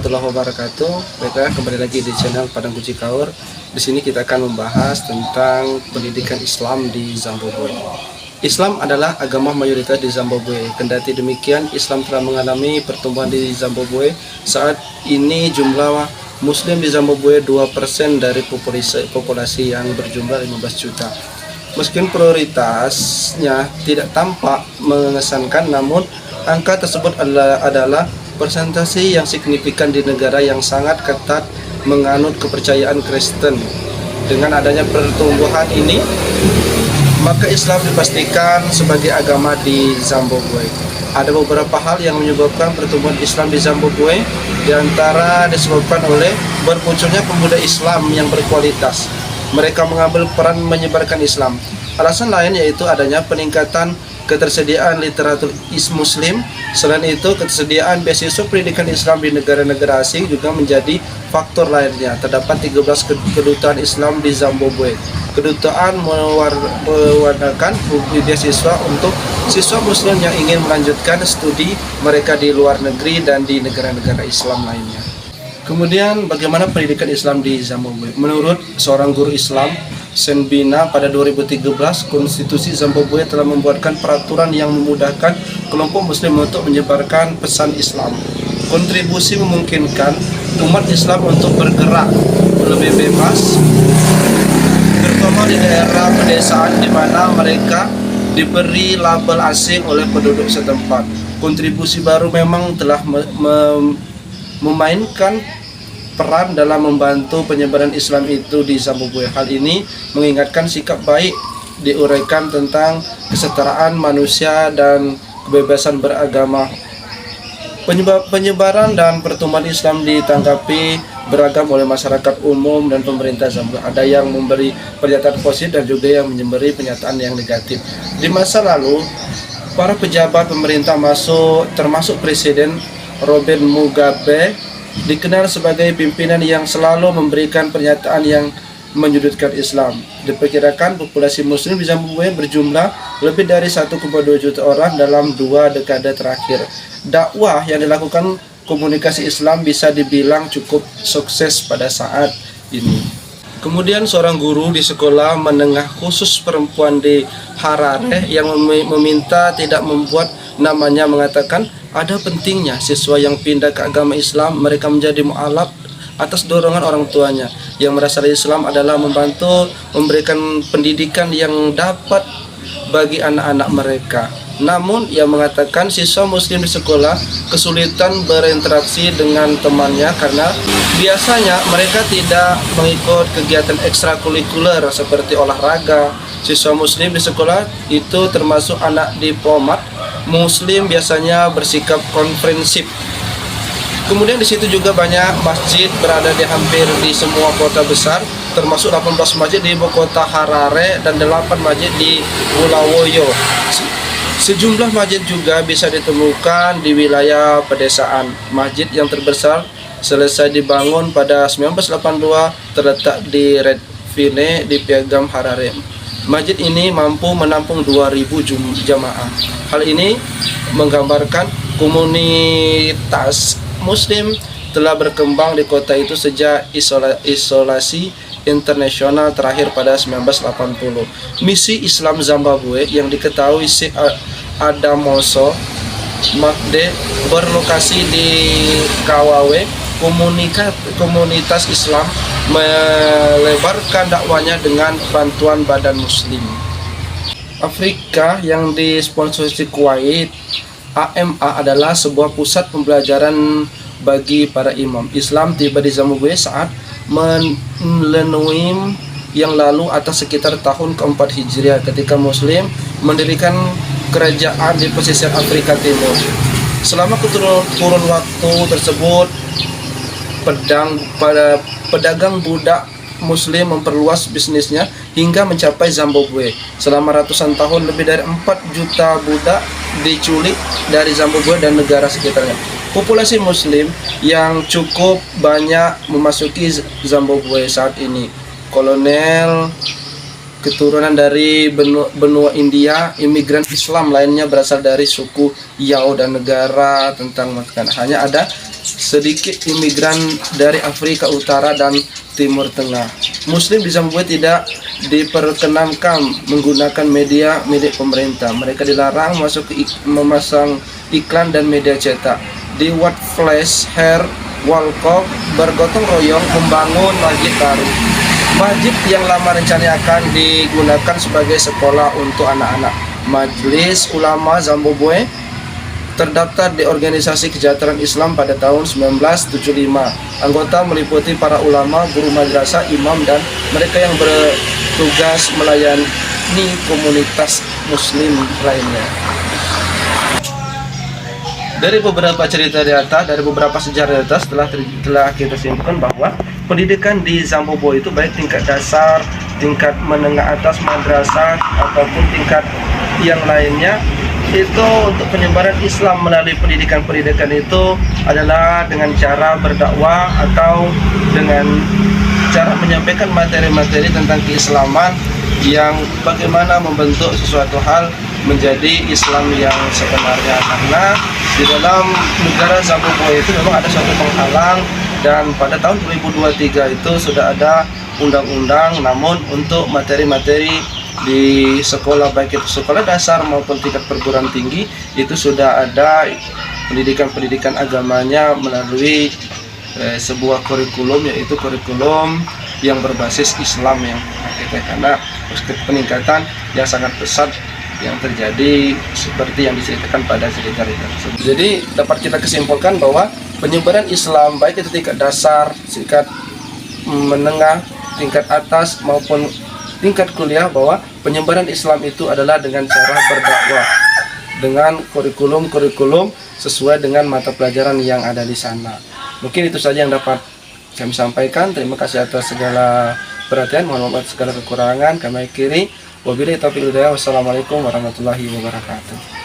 warahmatullahi wabarakatuh. Baiklah, kembali lagi di channel Padang Kuci Kaur. Di sini kita akan membahas tentang pendidikan Islam di Zimbabwe. Islam adalah agama mayoritas di Zimbabwe. Kendati demikian, Islam telah mengalami pertumbuhan di Zimbabwe. Saat ini jumlah Muslim di Zimbabwe 2% dari populasi yang berjumlah 15 juta. Meskipun prioritasnya tidak tampak mengesankan, namun angka tersebut adalah persentase yang signifikan di negara yang sangat ketat menganut kepercayaan Kristen. Dengan adanya pertumbuhan ini, maka Islam dipastikan sebagai agama di Zimbabwe. Ada beberapa hal yang menyebabkan pertumbuhan Islam di Zimbabwe, diantara disebabkan oleh bermunculnya pemuda Islam yang berkualitas. Mereka mengambil peran menyebarkan Islam. Alasan lain yaitu adanya peningkatan ketersediaan literatur Muslim. Selain itu, ketersediaan beasiswa pendidikan Islam di negara-negara asing juga menjadi faktor lainnya. Terdapat 13 kedutaan Islam di Zimbabwe. Kedutaan mewarnakan beasiswa untuk siswa Muslim yang ingin melanjutkan studi mereka di luar negeri dan di negara-negara Islam lainnya. Kemudian, bagaimana pendidikan Islam di Zimbabwe? Menurut seorang guru Islam, Senbina, pada 2013, Konstitusi Zimbabwe telah membuatkan peraturan yang memudahkan kelompok Muslim untuk menyebarkan pesan Islam. Kontribusi memungkinkan umat Islam untuk bergerak lebih bebas, terutama di daerah pedesaan di mana mereka diberi label asing oleh penduduk setempat. Kontribusi baru memang telah memainkan peran dalam membantu penyebaran Islam itu di Zimbabwe. Hal ini mengingatkan sikap baik diuraikan tentang kesetaraan manusia dan kebebasan beragama. Penyebaran dan pertumbuhan Islam ditanggapi beragam oleh masyarakat umum dan pemerintah Zimbabwe. Ada yang memberi pernyataan positif dan juga yang memberi pernyataan yang negatif. Di masa lalu, para pejabat pemerintah termasuk Presiden Robert Mugabe dikenal sebagai pimpinan yang selalu memberikan pernyataan yang menyudutkan Islam. Diperkirakan populasi Muslim di Zimbabwe berjumlah lebih dari 1,2 juta orang dalam 2 dekade terakhir. Dakwah yang dilakukan komunikasi Islam bisa dibilang cukup sukses pada saat ini. Kemudian seorang guru di sekolah menengah khusus perempuan di Harare yang meminta tidak membuat namanya mengatakan, ada pentingnya siswa yang pindah ke agama Islam mereka menjadi mu'alaf atas dorongan orang tuanya yang merasa Islam adalah membantu memberikan pendidikan yang dapat bagi anak-anak mereka. Namun ia mengatakan siswa Muslim di sekolah kesulitan berinteraksi dengan temannya karena biasanya mereka tidak mengikut kegiatan ekstrakurikuler seperti olahraga. Siswa Muslim di sekolah itu termasuk anak diplomat Muslim biasanya bersikap konfrensif. Kemudian di situ juga banyak masjid berada di hampir di semua kota besar, termasuk 18 masjid di ibu kota Harare dan 8 masjid di Bulawayo. Sejumlah masjid juga bisa ditemukan di wilayah pedesaan. Masjid yang terbesar selesai dibangun pada 1982 terletak di Redfine di Piagam Harare. Masjid ini mampu menampung 2.000 jamaah. Hal ini menggambarkan komunitas Muslim telah berkembang di kota itu sejak isolasi internasional terakhir pada 1980. Misi Islam Zimbabwe yang diketahui Sheikh Adamoso Magde berlokasi di Kawawe. Komunitas Islam melebarkan dakwanya dengan bantuan Badan Muslim Afrika yang disponsori Kuwait. AMA adalah sebuah pusat pembelajaran bagi para imam Islam tiba di Zimbabwe saat milenium yang lalu atau sekitar tahun ke-4 Hijriah ketika Muslim mendirikan kerajaan di pesisir Afrika Timur. Selama kurun waktu tersebut, pedagang budak Muslim memperluas bisnisnya hingga mencapai Zimbabwe. Selama ratusan tahun, lebih dari 4 juta budak diculik dari Zimbabwe dan negara sekitarnya. Populasi Muslim yang cukup banyak memasuki Zimbabwe saat ini. Kolonel keturunan dari benua India. Imigran Islam lainnya berasal dari suku Yao dan negara tentang makan. Hanya ada sedikit imigran dari Afrika Utara dan Timur Tengah. Muslim di Zimbabwe tidak diperkenankan menggunakan media milik pemerintah. Mereka dilarang memasang iklan dan media cetak. Di Wat Flash Hair Walcott bergotong royong membangun masjid baru. Masjid yang lama rencananya akan digunakan sebagai sekolah untuk anak-anak. Majelis Ulama Zimbabwe terdaftar di Organisasi Kesejahteraan Islam pada tahun 1975. Anggota meliputi para ulama, guru madrasah, imam, dan mereka yang bertugas melayani komunitas muslim lainnya. Dari beberapa cerita di atas, dari beberapa sejarah di atas, telah kita simpulkan bahwa pendidikan di Zimbabwe itu baik tingkat dasar, tingkat menengah atas madrasah, ataupun tingkat yang lainnya, itu untuk penyebaran Islam melalui pendidikan itu adalah dengan cara berdakwah atau dengan cara menyampaikan materi-materi tentang keislaman yang bagaimana membentuk sesuatu hal menjadi Islam yang sebenarnya. Karena di dalam negara Zimbabwe itu memang ada suatu penghalang, dan pada tahun 2023 itu sudah ada undang-undang, namun untuk materi-materi di sekolah, baik itu sekolah dasar maupun tingkat perguruan tinggi, itu sudah ada pendidikan agamanya melalui sebuah kurikulum, yaitu kurikulum yang berbasis Islam yang kita, karena peningkatan yang sangat pesat yang terjadi seperti yang diceritakan pada cerita tersebut. Jadi dapat kita kesimpulkan bahwa penyebaran Islam baik itu tingkat dasar, tingkat menengah, tingkat atas maupun tingkat kuliah, bahwa penyebaran Islam itu adalah dengan cara berdakwah dengan kurikulum sesuai dengan mata pelajaran yang ada di sana. Mungkin itu saja yang dapat kami sampaikan. Terima kasih atas segala perhatian, mohon maaf atas segala kekurangan kami akhiri. Wabillahi taufiq wal hidayah. Wassalamualaikum warahmatullahi wabarakatuh.